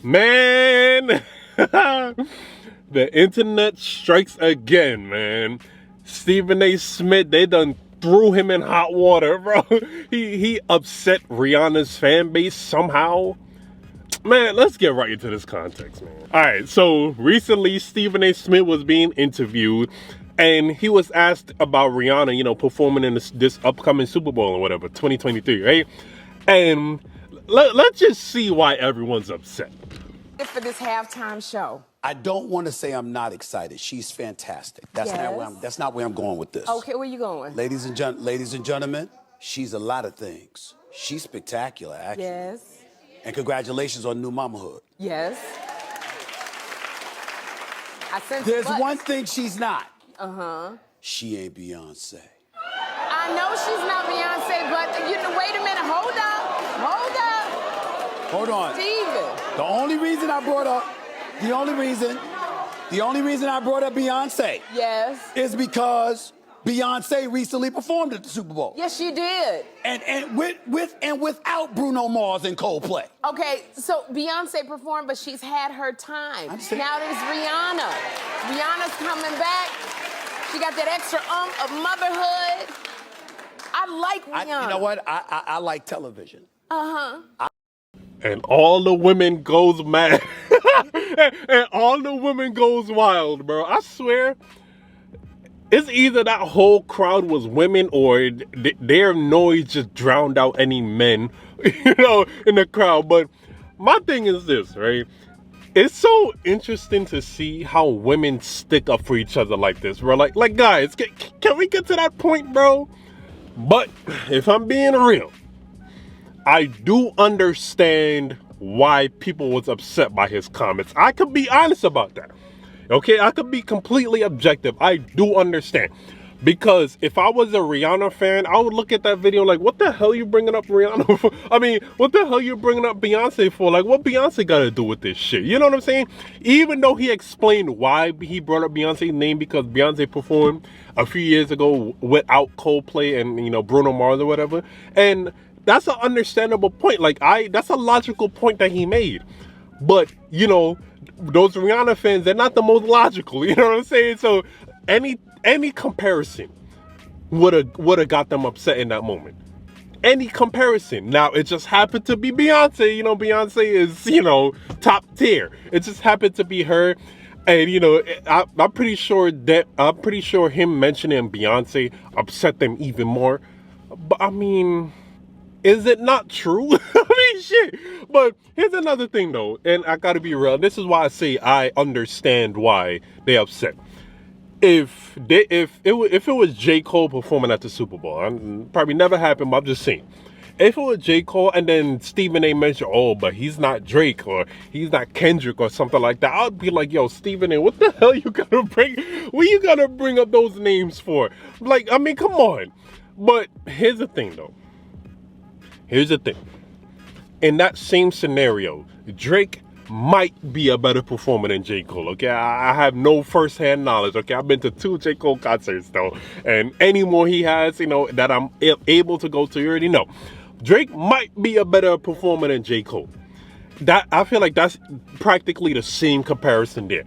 Man, the internet strikes again, man. Stephen A. Smith, they done threw him in hot water, bro. He upset Rihanna's fan base somehow. Man, let's get right into this context, man. All right, so recently Stephen A. Smith was being interviewed, and he was asked about Rihanna, performing in this upcoming Super Bowl or whatever, 2023, right? And let's just see why everyone's upset. For this halftime show, I don't want to say I'm not excited. She's fantastic. That's not where I'm going with this. Okay, where you going? Ladies and gentlemen, she's a lot of things. She's spectacular, actually. Yes. And congratulations on new mamahood. Yes. There's one thing she's not. Uh-huh. She ain't Beyonce. I know she's not Beyonce, but wait a minute. Hold up. Hold on. Steven. The only reason I brought up Beyonce. Yes. Is because Beyonce recently performed at the Super Bowl. Yes, she did. And with and without Bruno Mars and Coldplay. Okay, so Beyonce performed, but she's had her time. Now there's Rihanna. Rihanna's coming back. She got that extra of motherhood. I like Rihanna. You know what? I like television. Uh-huh. And all the women goes mad. And all the women goes wild, bro. I swear, it's either that whole crowd was women or their noise just drowned out any men, in the crowd. But my thing is this, right? It's so interesting to see how women stick up for each other like this, bro. Like guys, can we get to that point, bro? But if I'm being real, I do understand why people was upset by his comments. I could be honest about that. Okay, I could be completely objective. I do understand. Because if I was a Rihanna fan, I would look at that video like, what the hell you bringing up Rihanna for? I mean, what the hell you bringing up Beyonce for? Like, what Beyonce got to do with this shit? You know what I'm saying? Even though he explained why he brought up Beyonce's name, because Beyonce performed a few years ago without Coldplay and, Bruno Mars or whatever. And that's an understandable point. That's a logical point that he made. But, those Rihanna fans, they're not the most logical. You know what I'm saying? So any comparison would have got them upset in that moment. Any comparison. Now, it just happened to be Beyonce. Beyonce is, top tier. It just happened to be her. And, I'm pretty sure him mentioning Beyonce upset them even more. But, I mean, is it not true? I mean, shit. But here's another thing, though. And I got to be real. This is why I say I understand why they upset. If it was J. Cole performing at the Super Bowl, probably never happened, but I'm just saying. If it was J. Cole and then Stephen A. mentioned, but he's not Drake or he's not Kendrick or something like that, I'd be like, yo, Stephen A., what the hell you gotta bring up those names for? I mean, come on. But here's the thing, though. In that same scenario, Drake might be a better performer than J. Cole, okay? I have no first-hand knowledge, okay? I've been to 2 J. Cole concerts, though. And any more he has, that I'm able to go to, you already know. Drake might be a better performer than J. Cole. I feel like that's practically the same comparison there.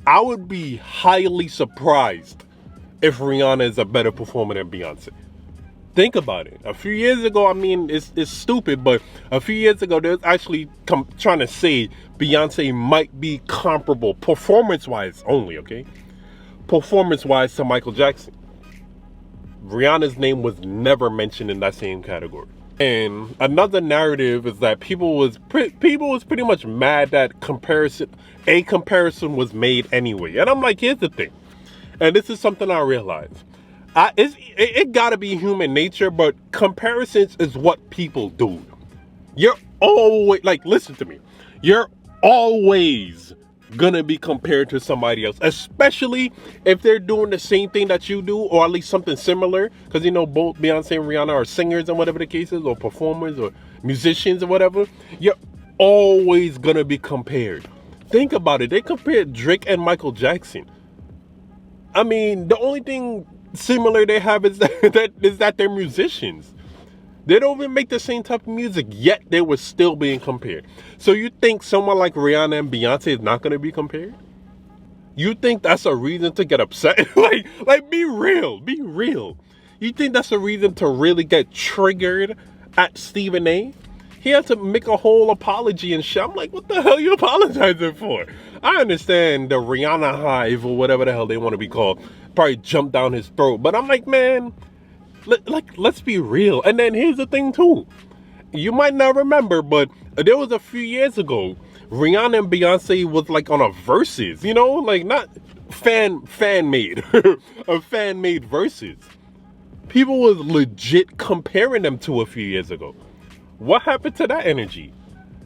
I would be highly surprised if Rihanna is a better performer than Beyonce. Think about it. A few years ago, I mean, it's stupid, but a few years ago, there's actually trying to say Beyonce might be comparable, performance-wise only, okay? Performance-wise to Michael Jackson. Rihanna's name was never mentioned in that same category. And another narrative is that people was pretty much mad that a comparison was made anyway. And I'm like, here's the thing. And this is something I realized. It gotta be human nature, but comparisons is what people do. You're always, listen to me. You're always gonna be compared to somebody else, especially if they're doing the same thing that you do, or at least something similar. Because both Beyonce and Rihanna are singers and whatever the case is, or performers or musicians or whatever. You're always gonna be compared. Think about it. They compared Drake and Michael Jackson. I mean, the only thing similar they have is that they're musicians. They don't even make the same type of music, yet they were still being compared. So you think someone like Rihanna and Beyonce is not going to be compared? You think that's a reason to get upset? like, be real. Be real. You think that's a reason to really get triggered at Stephen A? He had to make a whole apology and shit. I'm like, what the hell are you apologizing for? I understand the Rihanna hive or whatever the hell they want to be called probably jumped down his throat. But I'm like, man, let's be real. And then here's the thing too. You might not remember, but there was a few years ago, Rihanna and Beyonce was like on a versus, you know, like not fan made, a fan made versus. People was legit comparing them to a few years ago. What happened to that energy?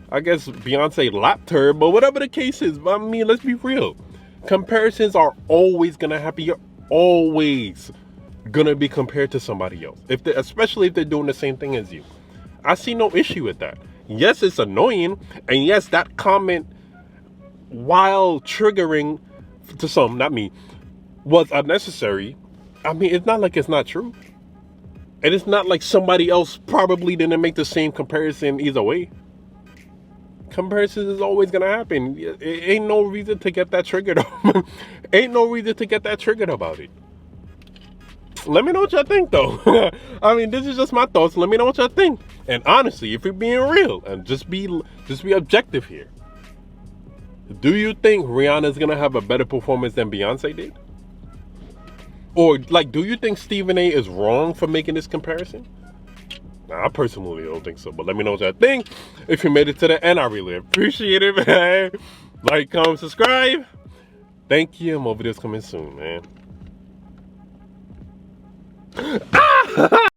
I guess Beyonce lapped her, but whatever the case is, I mean, let's be real. Comparisons are always gonna happen. You're always gonna be compared to somebody else, especially if they're doing the same thing as you. I see no issue with that. Yes, it's annoying, and yes, that comment, while triggering to some, not me, was unnecessary. I mean, it's not like it's not true. And it's not like somebody else probably didn't make the same comparison either way. Comparisons is always gonna happen. It ain't no reason to get that triggered. Ain't no reason to get that triggered about it. Let me know what y'all think, though. I mean, this is just my thoughts. Let me know what y'all think. And honestly, if you're being real and just be objective here, do you think Rihanna's gonna have a better performance than Beyonce did? Or like, do you think Stephen A is wrong for making this comparison? Nah, I personally don't think so. But let me know what y'all think. If you made it to the end, I really appreciate it, man. Like, comment, subscribe. Thank you. More videos coming soon, man.